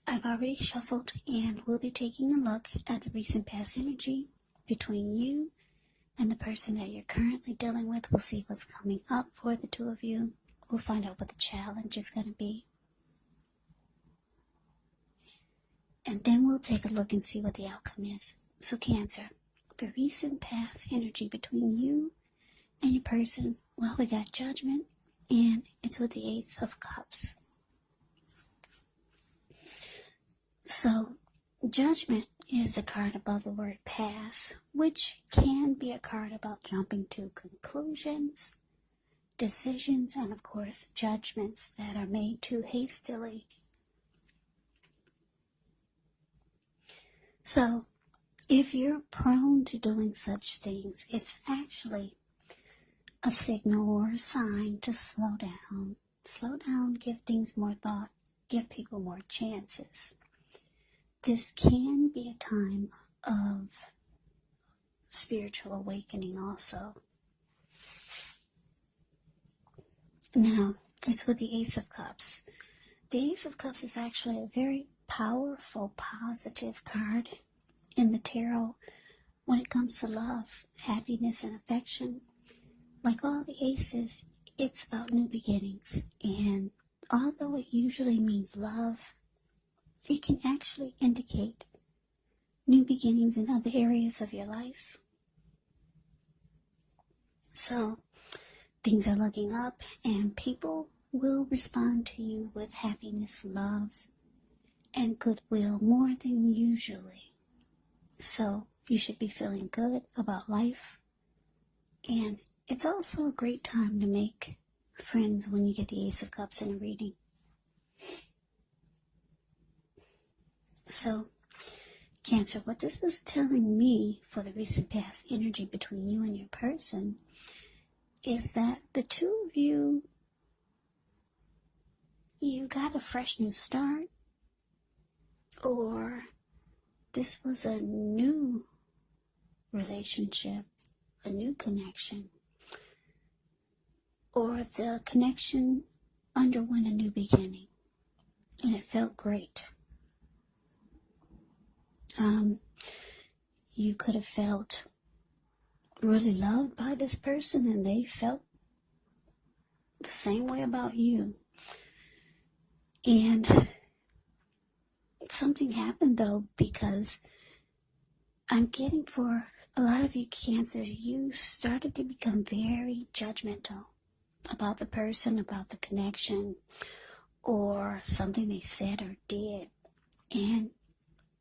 I've already shuffled and we'll be taking a look at the recent past energy between you and the person that you're currently dealing with. We'll see what's coming up for the two of you. We'll find out what the challenge is going to be. And then we'll take a look and see what the outcome is. So Cancer, the recent past energy between you and your person, well, we got Judgment, and it's with the Ace of Cups. So, Judgment is the card above the word pass, which can be a card about jumping to conclusions, decisions, and of course, judgments that are made too hastily. So, if you're prone to doing such things, it's actually a signal or a sign to slow down. Slow down, give things more thought, give people more chances. This can be a time of spiritual awakening also. Now, it's with the Ace of Cups. The Ace of Cups is actually a very powerful, positive card in the tarot when it comes to love, happiness, and affection. Like all the aces, it's about new beginnings. And although it usually means love, it can actually indicate new beginnings in other areas of your life. So, things are looking up and people will respond to you with happiness, love, and goodwill more than usually. So, you should be feeling good about life. And it's also a great time to make friends when you get the Ace of Cups in a reading. So, Cancer, what this is telling me for the recent past energy between you and your person is that the two of you got a fresh new start, or this was a new relationship, a new connection, or the connection underwent a new beginning and it felt great. You could have felt really loved by this person and they felt the same way about you. And something happened though, because I'm getting for a lot of you Cancers, you started to become very judgmental about the person, about the connection, or something they said or did. And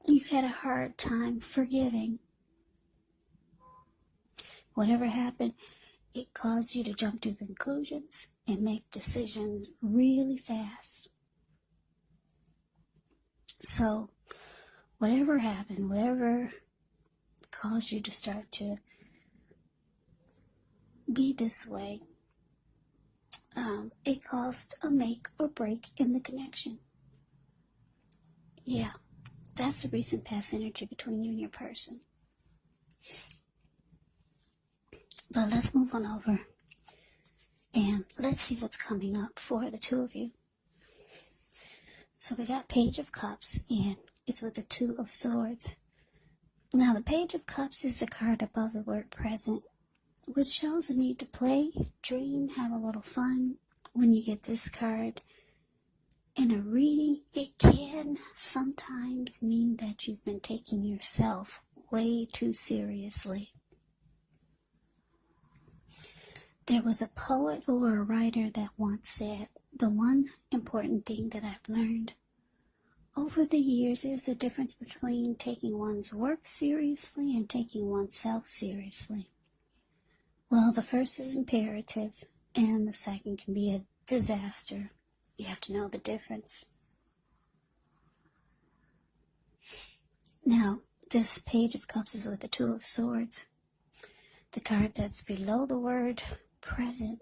you had a hard time forgiving. Whatever happened, it caused you to jump to conclusions and make decisions really fast. So, whatever happened, whatever caused you to start to be this way, it caused a make or break in the connection. Yeah, that's the recent past energy between you and your person. But let's move on over and let's see what's coming up for the two of you. So we got Page of Cups and it's with the Two of Swords. Now the Page of Cups is the card above the word present, which shows a need to play, dream, have a little fun. When you get this card in a reading, it can sometimes mean that you've been taking yourself way too seriously. There was a poet or a writer that once said, the one important thing that I've learned over the years is the difference between taking one's work seriously and taking oneself seriously. Well, the first is imperative, and the second can be a disaster. You have to know the difference. Now, this Page of Cups is with the Two of Swords. The card that's below the word present.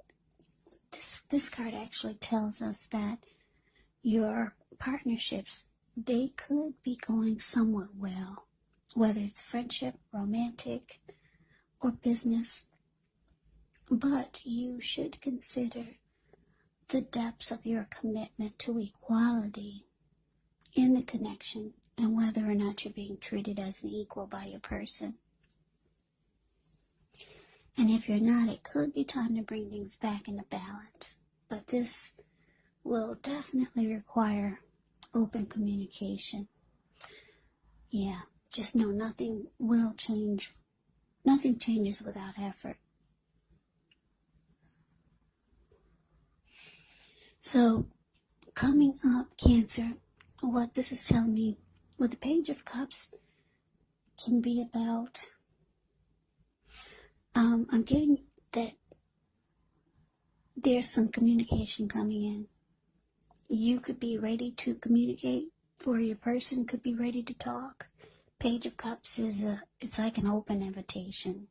This card actually tells us that your partnerships, they could be going somewhat well, whether it's friendship, romantic, or business. But you should consider the depths of your commitment to equality in the connection and whether or not you're being treated as an equal by your person. And if you're not, it could be time to bring things back into balance. But this will definitely require open communication. Yeah, just know nothing will change. Nothing changes without effort. So, coming up, Cancer, what this is telling me with the Page of Cups can be about, I'm getting that there's some communication coming in. You could be ready to communicate, or your person could be ready to talk. Page of Cups it's like an open invitation.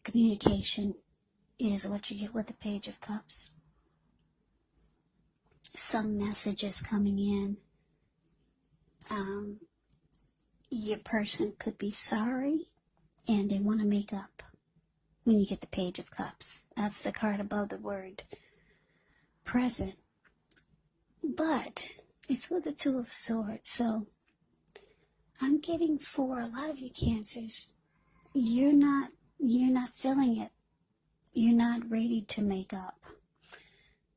Communication is what you get with the Page of Cups. Some messages coming in. Your person could be sorry and they want to make up when you get the Page of Cups. That's the card above the word present. But it's with the Two of Swords. So I'm getting, for a lot of you Cancers, you're not feeling it. You're not ready to make up.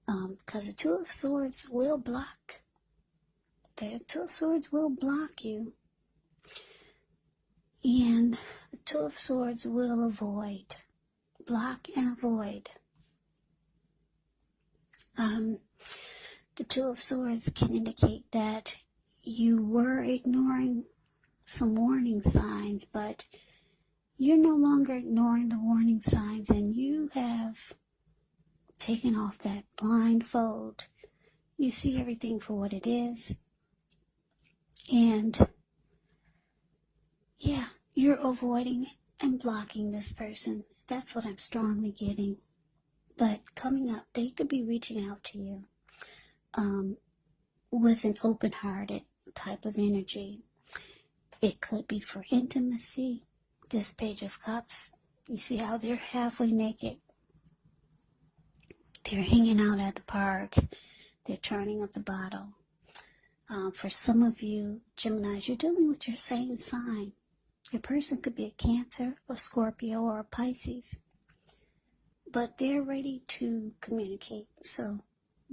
Because the Two of Swords will block. The Two of Swords will block you. And the Two of Swords will avoid. Block and avoid. The Two of Swords can indicate that you were ignoring some warning signs, but you're no longer ignoring the warning signs, and you have taken off that blindfold. You see everything for what it is. And yeah, you're avoiding and blocking this person. That's what I'm strongly getting. But coming up, they could be reaching out to you with an open-hearted type of energy. It could be for intimacy. This Page of Cups, you see how they're halfway naked. They're hanging out at the park. They're turning up the bottle. For some of you Geminis, you're dealing with your same sign. Your person could be a Cancer, a Scorpio, or a Pisces. But they're ready to communicate. So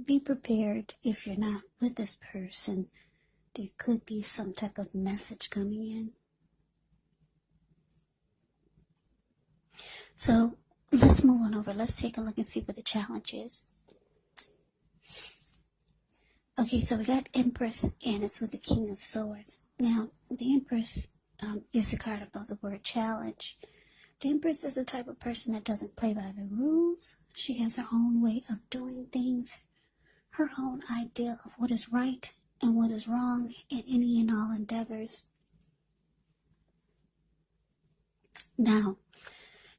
be prepared if you're not with this person. There could be some type of message coming in. So let's move on over. Let's take a look and see what the challenge is. Okay, so we got Empress, and it's with the King of Swords. Now, the Empress is the card above the word challenge. The Empress is the type of person that doesn't play by the rules. She has her own way of doing things, her own idea of what is right and what is wrong in any and all endeavors. Now,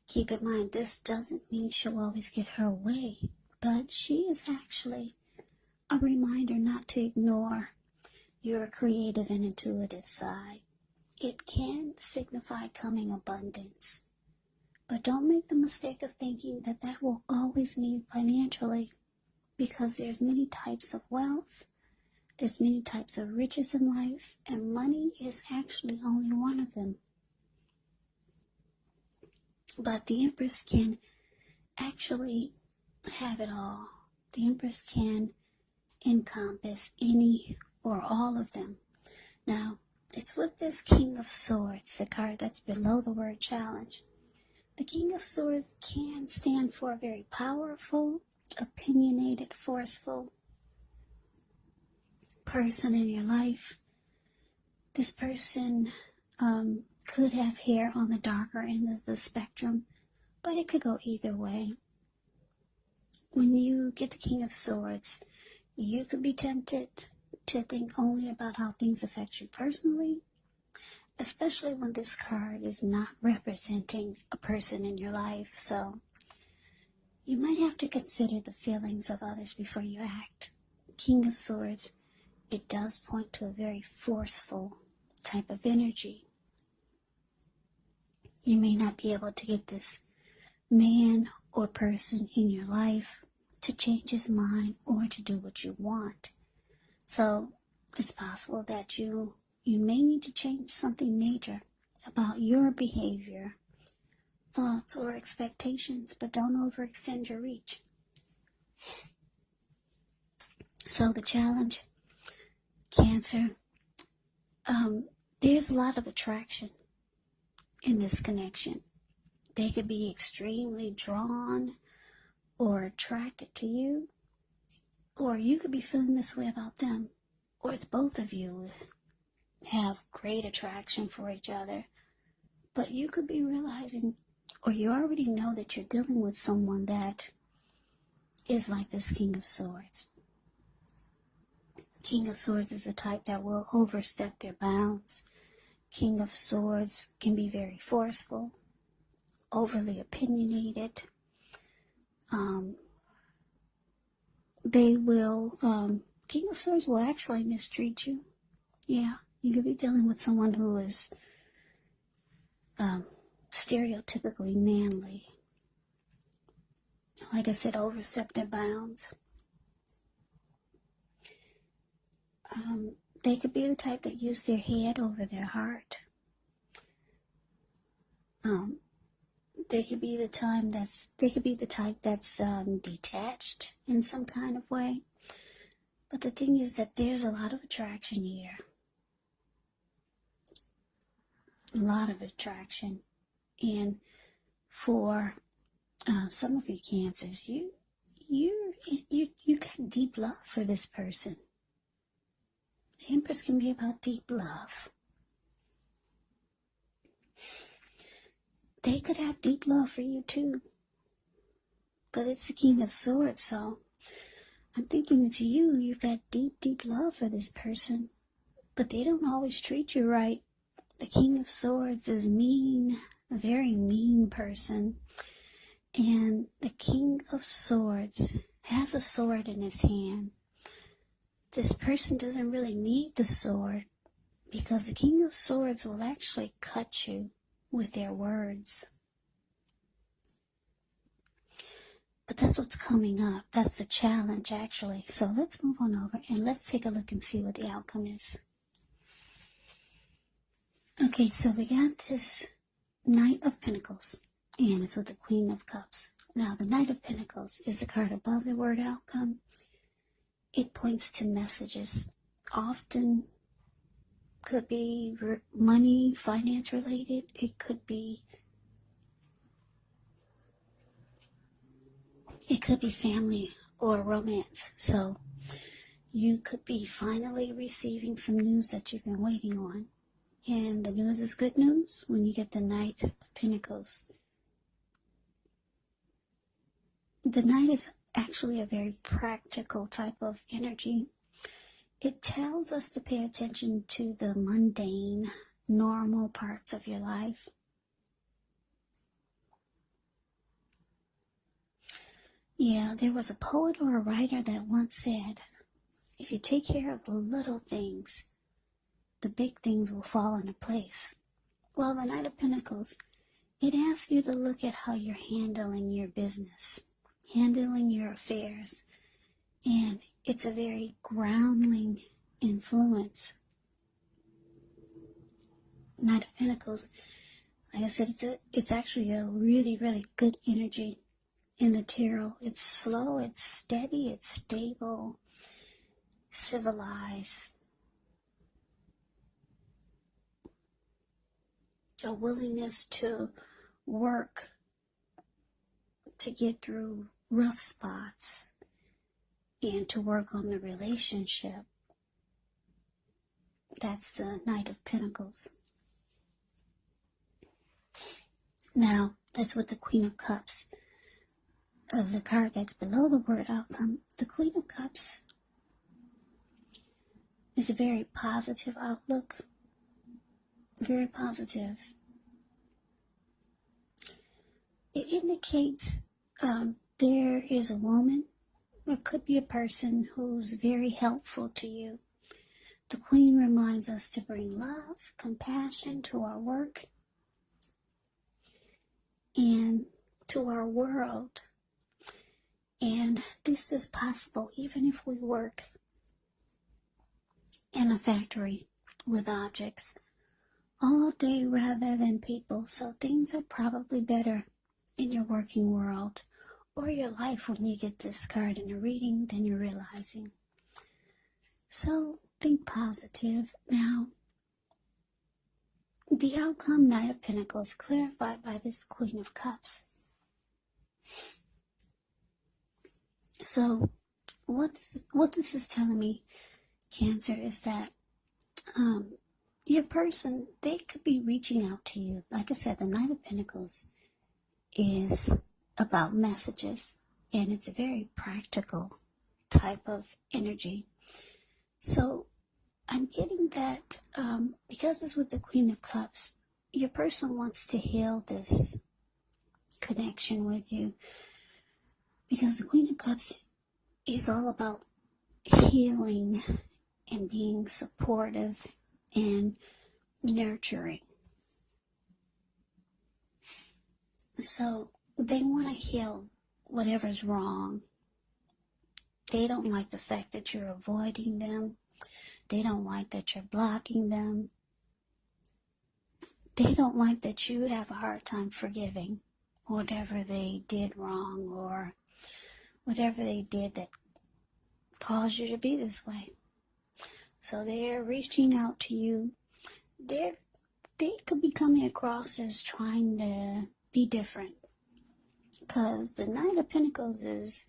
keep in mind, this doesn't mean she'll always get her way, but she is actually a reminder not to ignore your creative and intuitive side. It can signify coming abundance, but don't make the mistake of thinking that that will always mean financially, because there's many types of wealth, there's many types of riches in life, and money is actually only one of them. But the Empress can actually have it all. The Empress can encompass any or all of them. Now, it's with this King of Swords, the card that's below the word challenge. The King of Swords can stand for a very powerful, opinionated, forceful person in your life. This person could have hair on the darker end of the spectrum, but it could go either way. When you get the King of Swords, you could be tempted to think only about how things affect you personally, especially when this card is not representing a person in your life. So you might have to consider the feelings of others before you act. King of Swords, it does point to a very forceful type of energy. You may not be able to get this man or person in your life to change his mind or to do what you want. So it's possible that you may need to change something major about your behavior, thoughts, or expectations, but don't overextend your reach. So the challenge, Cancer, there's a lot of attraction in this connection. They could be extremely drawn or attracted to you, or you could be feeling this way about them, or the both of you have great attraction for each other, but you could be realizing, or you already know, that you're dealing with someone that is like this King of Swords. King of Swords is the type that will overstep their bounds. King of Swords can be very forceful, overly opinionated. King of Swords will actually mistreat you. Yeah, you could be dealing with someone who is stereotypically manly. Like I said, overstep their bounds. They could be the type that use their head over their heart. They could be the type that's detached in some kind of way. But the thing is that there's a lot of attraction here. A lot of attraction. And for some of you Cancers, you got deep love for this person. The Empress can be about deep love. They could have deep love for you too. But it's the King of Swords, so I'm thinking that you've got deep, deep love for this person. But they don't always treat you right. The King of Swords is mean, a very mean person. And the King of Swords has a sword in his hand. This person doesn't really need the sword, because the King of Swords will actually cut you with their words. But that's what's coming up. That's the challenge, actually. So let's move on over and let's take a look and see what the outcome is. Okay, so we got this Knight of Pentacles, and it's with the Queen of Cups. Now, the Knight of Pentacles is the card above the word outcome. It points to messages. Often could be money, finance related. It could be family or romance. So you could be finally receiving some news that you've been waiting on. And the news is good news when you get the Knight of Pentacles. The Knight is actually a very practical type of energy. It tells us to pay attention to the mundane, normal parts of your life. Yeah, there was a poet or a writer that once said, if you take care of the little things, the big things will fall into place. Well, the Knight of Pentacles, it asks you to look at how you're handling your business, handling your affairs, and it's a very grounding influence. Knight of Pentacles, like I said, it's actually a really, really good energy in the tarot. It's slow, it's steady, it's stable, civilized. A willingness to work to get through rough spots and to work on the relationship. That's the Knight of Pentacles. Now, that's with the Queen of Cups. The card that's below the word outcome. The Queen of Cups is a very positive outlook. Very positive. It indicates there is a woman, or could be a person, who's very helpful to you. The Queen reminds us to bring love, compassion to our work and to our world. And this is possible even if we work in a factory with objects all day rather than people. So things are probably better in your working world or your life when you get this card in a reading than you're realizing. So think positive. Now, the outcome, Knight of Pentacles, clarified by this Queen of Cups. So what this is telling me, Cancer, is that your person, they could be reaching out to you. Like I said, the Knight of Pentacles is about messages, and it's a very practical type of energy. So I'm getting that because it's with the Queen of Cups, your person wants to heal this connection with you, because the Queen of Cups is all about healing and being supportive and nurturing. So they want to heal whatever's wrong. They don't like the fact that you're avoiding them. They don't like that you're blocking them. They don't like that you have a hard time forgiving whatever they did wrong or whatever they did that caused you to be this way. So they're reaching out to you. They could be coming across as trying to be different, because the Knight of Pentacles is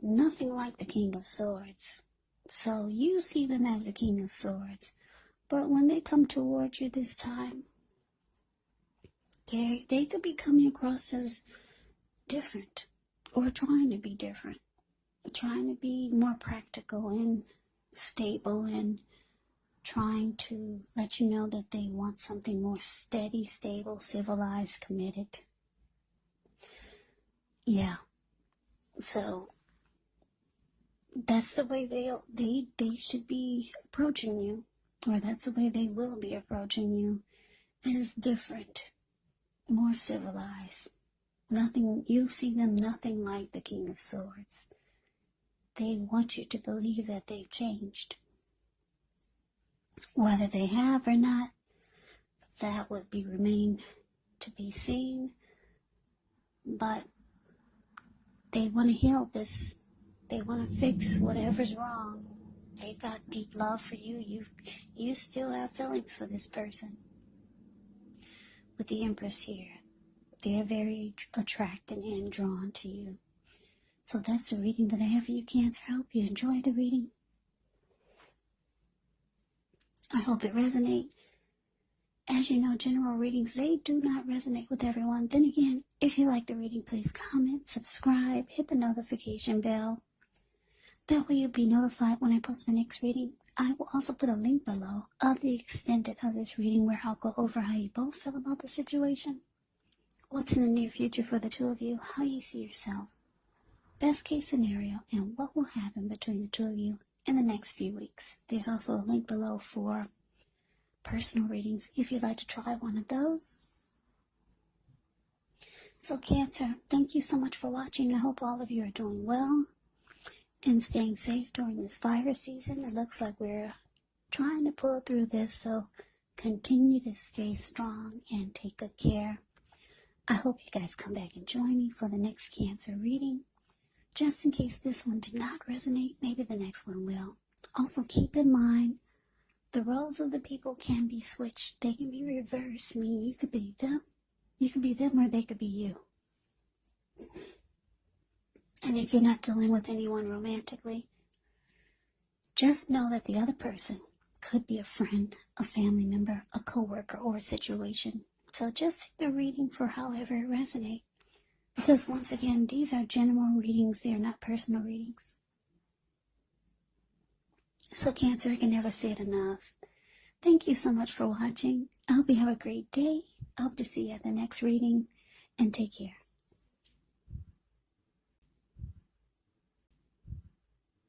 nothing like the King of Swords. So you see them as the King of Swords, but when they come towards you this time, they could be coming across as different or trying to be different, trying to be more practical and stable, and trying to let you know that they want something more steady, stable, civilized, committed. Yeah. So that's the way they should be approaching you, or that's the way they will be approaching you, as different, more civilized. Nothing, you see them nothing like the King of Swords. They want you to believe that they've changed. Whether they have or not, that would remain to be seen. But they want to heal this. They want to fix whatever's wrong. They've got deep love for you. You still have feelings for this person. With the Empress here, they're very attracted and drawn to you. So that's the reading that I have for you, Cancer. I hope you enjoy the reading. I hope it resonates. As you know, general readings, they do not resonate with everyone. Then again, if you like the reading, please comment, subscribe, hit the notification bell. That way you'll be notified when I post the next reading. I will also put a link below of the extended of this reading, where I'll go over how you both feel about the situation, what's in the near future for the two of you, how you see yourself, best case scenario, and what will happen between the two of you in the next few weeks. There's also a link below for personal readings if you'd like to try one of those. So Cancer, thank you so much for watching. I hope all of you are doing well and staying safe during this virus season. It looks like we're trying to pull through this, so continue to stay strong and take good care. I hope you guys come back and join me for the next Cancer reading. Just in case this one did not resonate, maybe the next one will. Also keep in mind, the roles of the people can be switched. They can be reversed, meaning you could be them, or they could be you. And if you're not dealing with anyone romantically, just know that the other person could be a friend, a family member, a coworker, or a situation. So just take the reading for however it resonates. Because once again, these are general readings, they are not personal readings. So Cancer, I can never say it enough. Thank you so much for watching. I hope you have a great day. I hope to see you at the next reading, and take care.